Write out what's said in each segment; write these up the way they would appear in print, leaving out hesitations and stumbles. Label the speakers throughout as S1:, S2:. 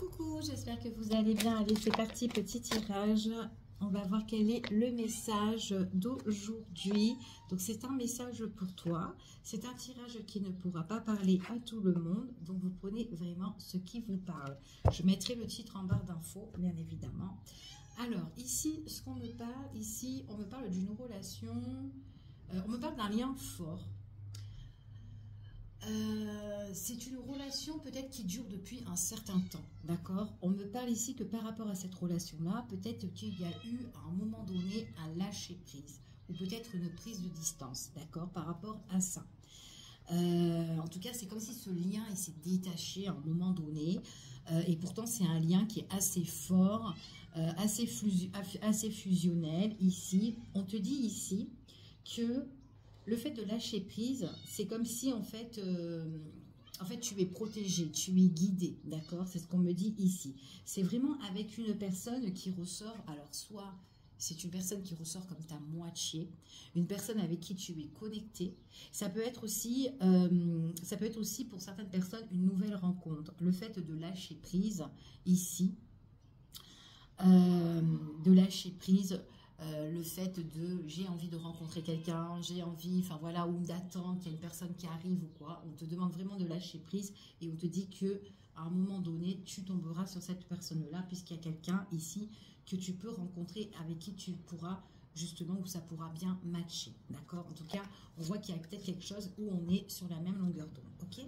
S1: Coucou, j'espère que vous allez bien. Allez, c'est parti, petit tirage. On va voir quel est le message d'aujourd'hui. Donc, c'est un message pour toi. C'est un tirage qui ne pourra pas parler à tout le monde. Donc, vous prenez vraiment ce qui vous parle. Je mettrai le titre en barre d'infos, bien évidemment. Alors, ici, ce qu'on me parle, ici, on me parle d'une relation. On me parle d'un lien fort. C'est une relation peut-être qui dure depuis un certain temps, d'accord? On me parle ici que par rapport à cette relation-là, peut-être qu'il y a eu à un moment donné un lâcher-prise ou peut-être une prise de distance, d'accord, par rapport à ça. En tout cas, c'est comme si ce lien il s'est détaché à un moment donné et pourtant c'est un lien qui est assez fort, assez fusionnel ici. On te dit ici que le fait de lâcher prise, c'est comme si en fait, tu es protégé, tu es guidé, d'accord? C'est ce qu'on me dit ici. C'est vraiment avec une personne qui ressort, alors soit c'est une personne qui ressort comme ta moitié, une personne avec qui tu es connecté. Ça peut être aussi pour certaines personnes une nouvelle rencontre. Le fait de lâcher prise ici, de lâcher prise. Le fait de j'ai envie de rencontrer quelqu'un, j'ai envie, enfin voilà, ou d'attendre qu'il y a une personne qui arrive ou quoi. On te demande vraiment de lâcher prise et on te dit que à un moment donné, tu tomberas sur cette personne-là puisqu'il y a quelqu'un ici que tu peux rencontrer avec qui tu pourras justement, où ça pourra bien matcher, d'accord? En tout cas, on voit qu'il y a peut-être quelque chose où on est sur la même longueur d'onde, ok?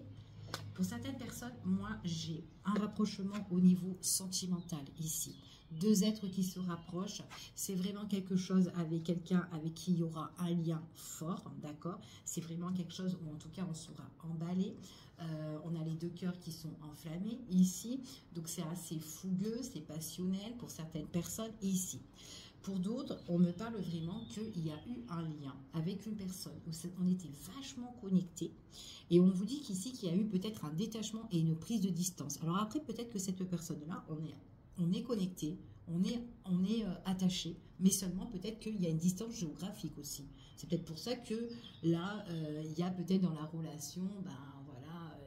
S1: Pour certaines personnes, moi, j'ai un rapprochement au niveau sentimental ici. Deux êtres qui se rapprochent, c'est vraiment quelque chose avec quelqu'un avec qui il y aura un lien fort, d'accord? C'est vraiment quelque chose où en tout cas on sera emballé. On a les deux cœurs qui sont enflammés ici, donc c'est assez fougueux, c'est passionnel pour certaines personnes ici. Pour d'autres, on me parle vraiment qu'il y a eu un lien avec une personne où on était vachement connectés. Et on vous dit qu'ici, qu'il y a eu peut-être un détachement et une prise de distance. Alors après, peut-être que cette personne-là, on est connecté, on est attaché, mais seulement peut-être qu'il y a une distance géographique aussi. C'est peut-être pour ça que là, il y a peut-être dans la relation, ben voilà,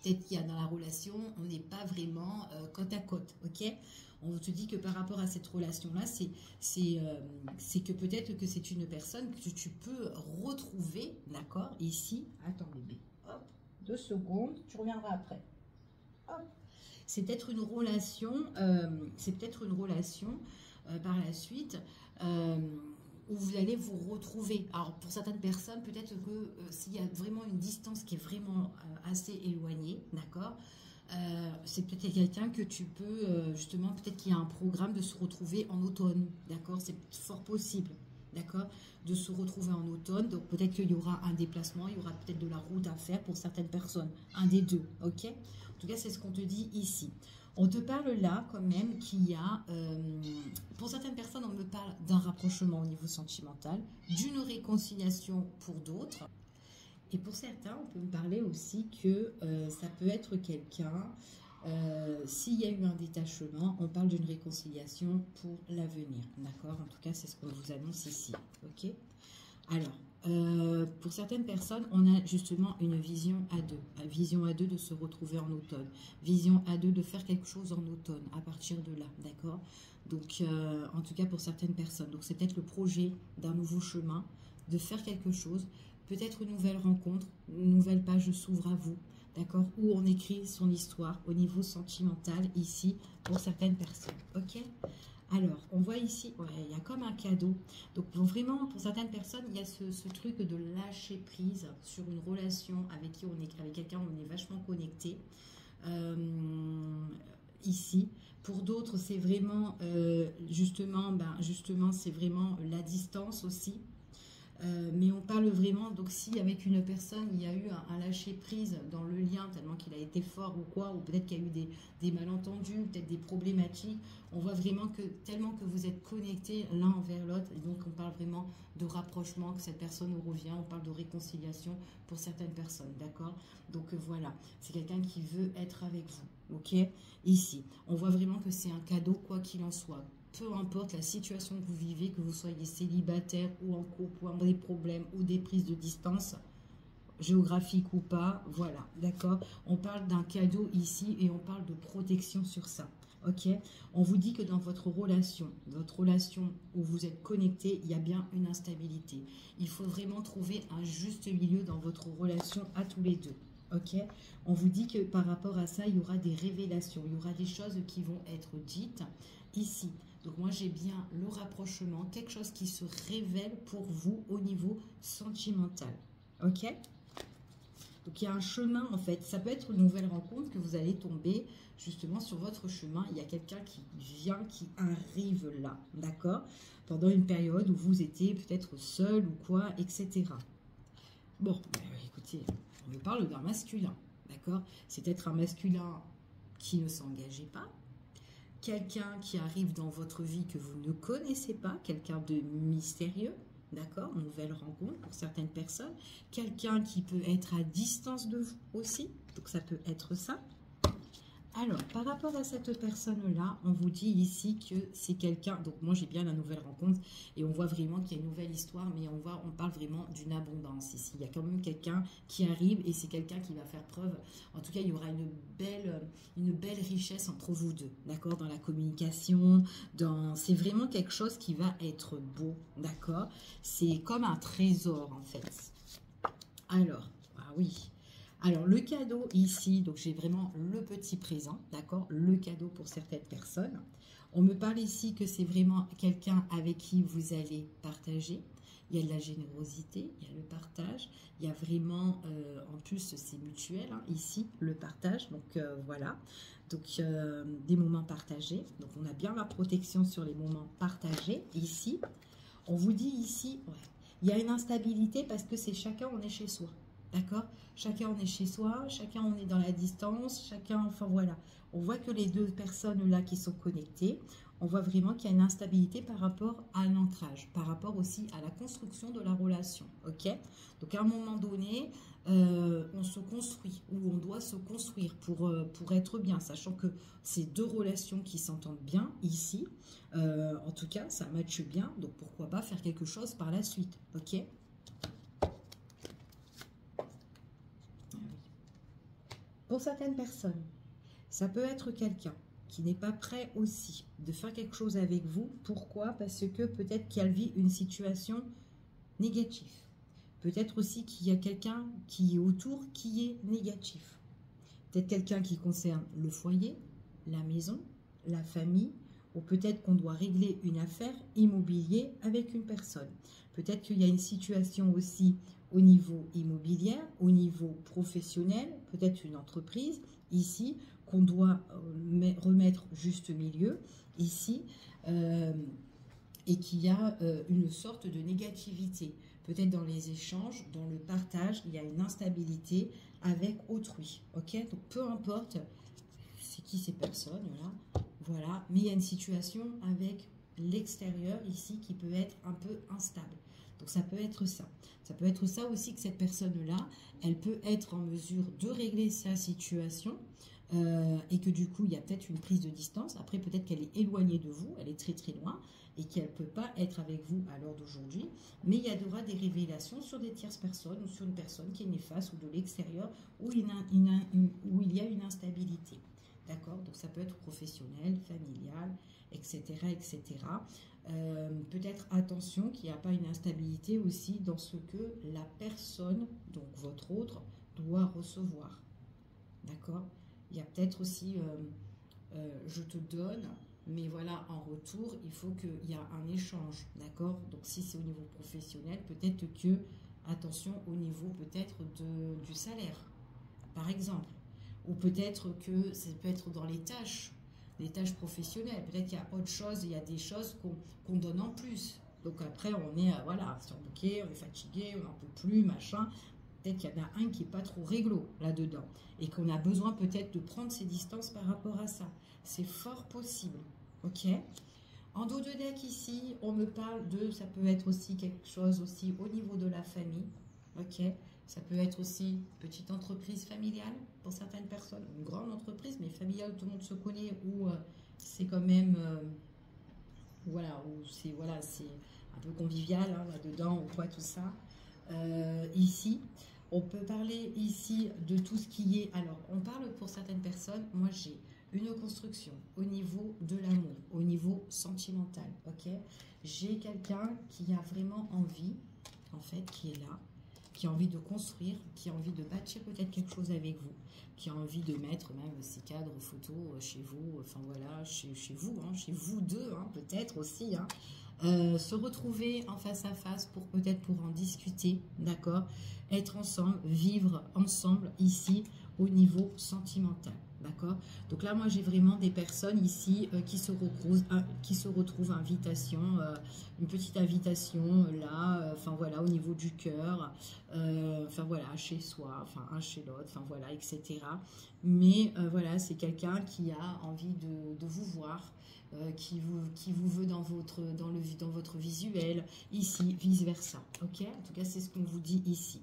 S1: peut-être qu'il y a dans la relation, on n'est pas vraiment côte à côte, ok? On te dit que par rapport à cette relation-là, c'est que peut-être que c'est une personne que tu peux retrouver, d'accord? Ici, attends bébé, hop, 2 secondes, tu reviendras après. Hop. C'est peut-être une relation, par la suite où vous allez vous retrouver. Alors pour certaines personnes, peut-être que s'il y a vraiment une distance qui est vraiment assez éloignée, d'accord, c'est peut-être quelqu'un que tu peux, justement, peut-être qu'il y a un programme de se retrouver en automne, d'accord, c'est fort possible, d'accord, de se retrouver en automne, donc peut-être qu'il y aura un déplacement, il y aura peut-être de la route à faire pour certaines personnes, un des deux, ok? En tout cas, c'est ce qu'on te dit ici. On te parle là quand même qu'il y a, pour certaines personnes, on me parle d'un rapprochement au niveau sentimental, d'une réconciliation pour d'autres. Et pour certains, on peut me parler aussi que ça peut être quelqu'un, s'il y a eu un détachement, on parle d'une réconciliation pour l'avenir, d'accord? En tout cas, c'est ce qu'on vous annonce ici, ok? Alors, pour certaines personnes, on a justement une vision à deux. Vision à deux de se retrouver en automne. Vision à deux de faire quelque chose en automne, à partir de là, d'accord? Donc, en tout cas pour certaines personnes. Donc, c'est peut-être le projet d'un nouveau chemin, de faire quelque chose. Peut-être une nouvelle rencontre, une nouvelle page s'ouvre à vous, d'accord? Où on écrit son histoire au niveau sentimental, ici, pour certaines personnes, ok? Alors, on voit ici, ouais, il y a comme un cadeau. Donc, vraiment, pour certaines personnes, il y a ce truc de lâcher prise sur une relation avec qui on est, avec quelqu'un où on est vachement connecté. Ici, pour d'autres, c'est vraiment, justement, c'est vraiment la distance aussi. Mais on parle vraiment, donc si avec une personne il y a eu un lâcher prise dans le lien tellement qu'il a été fort ou quoi, ou peut-être qu'il y a eu des malentendus, peut-être des problématiques, on voit vraiment que tellement que vous êtes connectés l'un envers l'autre, et donc on parle vraiment de rapprochement, que cette personne nous revient, on parle de réconciliation pour certaines personnes, d'accord? Donc voilà, c'est quelqu'un qui veut être avec vous, ok? Ici, on voit vraiment que c'est un cadeau quoi qu'il en soit. Peu importe la situation que vous vivez, que vous soyez célibataire ou en couple, ou en des problèmes ou des prises de distance, géographique ou pas, voilà, d'accord. On parle d'un cadeau ici et on parle de protection sur ça, ok. On vous dit que dans votre relation où vous êtes connecté, il y a bien une instabilité. Il faut vraiment trouver un juste milieu dans votre relation à tous les deux, ok. On vous dit que par rapport à ça, il y aura des révélations, il y aura des choses qui vont être dites ici. Donc moi j'ai bien le rapprochement, quelque chose qui se révèle pour vous au niveau sentimental, ok. Donc, il y a un chemin, en fait. Ça peut être une nouvelle rencontre que vous allez tomber justement sur votre chemin. Il y a quelqu'un qui vient, qui arrive là, d'accord? Pendant une période où vous étiez peut-être seul ou quoi, etc. Bon, écoutez, on me parle d'un masculin, d'accord? C'est peut-être un masculin qui ne s'engageait pas. Quelqu'un qui arrive dans votre vie que vous ne connaissez pas, quelqu'un de mystérieux. D'accord, nouvelle rencontre pour certaines personnes. Quelqu'un qui peut être à distance de vous aussi. Donc, ça peut être ça. Alors, par rapport à cette personne-là, on vous dit ici que c'est quelqu'un... Donc, moi, j'ai bien la nouvelle rencontre et on voit vraiment qu'il y a une nouvelle histoire, mais on parle vraiment d'une abondance ici. Il y a quand même quelqu'un qui arrive et c'est quelqu'un qui va faire preuve. En tout cas, il y aura une belle richesse entre vous deux, d'accord, dans la communication. C'est vraiment quelque chose qui va être beau, d'accord. C'est comme un trésor, en fait. Alors, ah oui... Alors, le cadeau ici, donc j'ai vraiment le petit présent, d'accord? Le cadeau pour certaines personnes. On me parle ici que c'est vraiment quelqu'un avec qui vous allez partager. Il y a de la générosité, il y a le partage. Il y a vraiment, en plus, c'est mutuel, hein, ici, le partage. Donc, voilà. Donc, des moments partagés. Donc, on a bien la protection sur les moments partagés, ici. On vous dit ici, ouais, il y a une instabilité parce que c'est chacun, on est chez soi. D'accord? Chacun on est chez soi, chacun on est dans la distance, chacun, enfin voilà. On voit que les deux personnes là qui sont connectées, on voit vraiment qu'il y a une instabilité par rapport à un ancrage, par rapport aussi à la construction de la relation, ok? Donc à un moment donné, on se construit, ou on doit se construire pour être bien, sachant que c'est deux relations qui s'entendent bien ici, en tout cas ça matche bien, donc pourquoi pas faire quelque chose par la suite, ok? Pour certaines personnes, ça peut être quelqu'un qui n'est pas prêt aussi de faire quelque chose avec vous. Pourquoi? Parce que peut-être qu'elle vit une situation négative. Peut-être aussi qu'il y a quelqu'un qui est autour qui est négatif. Peut-être quelqu'un qui concerne le foyer, la maison, la famille, ou peut-être qu'on doit régler une affaire immobilière avec une personne. Peut-être qu'il y a une situation aussi au niveau immobilier, au niveau professionnel, peut-être une entreprise ici qu'on doit remettre juste milieu ici et qu'il y a une sorte de négativité. Peut-être dans les échanges, dans le partage, il y a une instabilité avec autrui. Ok, donc peu importe c'est qui ces personnes-là, voilà, mais il y a une situation avec l'extérieur ici qui peut être un peu instable. Donc ça peut être ça. Ça peut être ça aussi que cette personne-là, elle peut être en mesure de régler sa situation et que du coup, il y a peut-être une prise de distance. Après, peut-être qu'elle est éloignée de vous, elle est très très loin et qu'elle ne peut pas être avec vous à l'heure d'aujourd'hui. Mais il y aura des révélations sur des tierces personnes ou sur une personne qui est néfaste ou de l'extérieur où il y a une instabilité. D'accord? Donc ça peut être professionnel, familial, etc. etc. Peut-être attention qu'il n'y a pas une instabilité aussi dans ce que la personne, donc votre autre, doit recevoir. D'accord? Il y a peut-être aussi je te donne, mais voilà, en retour, il faut qu'il y ait un échange. D'accord? Donc si c'est au niveau professionnel, peut-être que, attention au niveau peut-être du salaire, par exemple. Ou peut-être que ça peut être dans les tâches professionnelles. Peut-être qu'il y a autre chose, il y a des choses qu'on donne en plus. Donc après, on est voilà, surbooké, on est fatigué, on n'en peut plus, machin. Peut-être qu'il y en a un qui n'est pas trop réglo là-dedans. Et qu'on a besoin peut-être de prendre ses distances par rapport à ça. C'est fort possible. Ok? En dos de deck ici, on me parle de, ça peut être aussi quelque chose aussi au niveau de la famille. Ok? Ça peut être aussi petite entreprise familiale pour certaines personnes, une grande entreprise, mais familiale où tout le monde se connaît, où c'est quand même, voilà, où c'est un peu convivial hein, là-dedans, ou quoi, tout ça. Ici, On peut parler ici de tout ce qui est... Alors, on parle pour certaines personnes, moi j'ai une construction au niveau de l'amour, au niveau sentimental, ok? J'ai quelqu'un qui a vraiment envie, en fait, qui est là, qui a envie de construire, qui a envie de bâtir peut-être quelque chose avec vous, qui a envie de mettre même ces cadres photos chez vous, enfin voilà, chez vous, hein, chez vous deux, hein, peut-être aussi, hein. Se retrouver en face à face pour peut-être pour en discuter, d'accord, être ensemble, vivre ensemble ici au niveau sentimental, d'accord. Donc là, moi, j'ai vraiment des personnes ici qui se retrouvent invitation, une petite invitation là, enfin voilà, au niveau du cœur, enfin voilà, chez soi, enfin un chez l'autre, enfin voilà, etc. Mais voilà, c'est quelqu'un qui a envie de vous voir, qui vous veut dans votre visuel, ici, vice-versa, ok? En tout cas, c'est ce qu'on vous dit ici.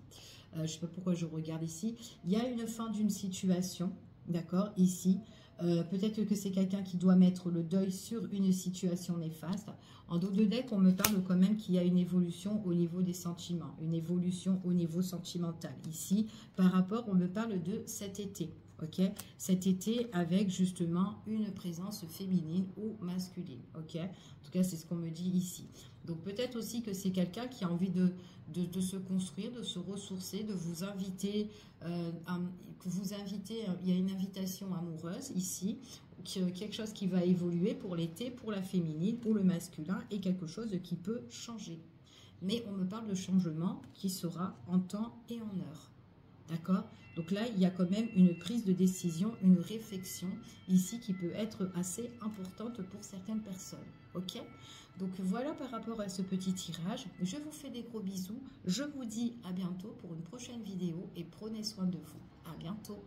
S1: Je ne sais pas pourquoi je regarde ici. Il y a une fin d'une situation, d'accord, ici. Peut-être que c'est quelqu'un qui doit mettre le deuil sur une situation néfaste. En dos de deck, on me parle quand même qu'il y a une évolution au niveau des sentiments, une évolution au niveau sentimental. Ici, par rapport, on me parle de cet été. Ok, cet été avec justement une présence féminine ou masculine. Ok, en tout cas, c'est ce qu'on me dit ici. Donc, peut-être aussi que c'est quelqu'un qui a envie de se construire, de se ressourcer, de vous inviter, il y a une invitation amoureuse ici, quelque chose qui va évoluer pour l'été, pour la féminine, pour le masculin, et quelque chose qui peut changer. Mais on me parle de changement qui sera en temps et en heure. D'accord? Donc là, il y a quand même une prise de décision, une réflexion ici qui peut être assez importante pour certaines personnes. Ok? Donc voilà par rapport à ce petit tirage. Je vous fais des gros bisous. Je vous dis à bientôt pour une prochaine vidéo et prenez soin de vous. À bientôt.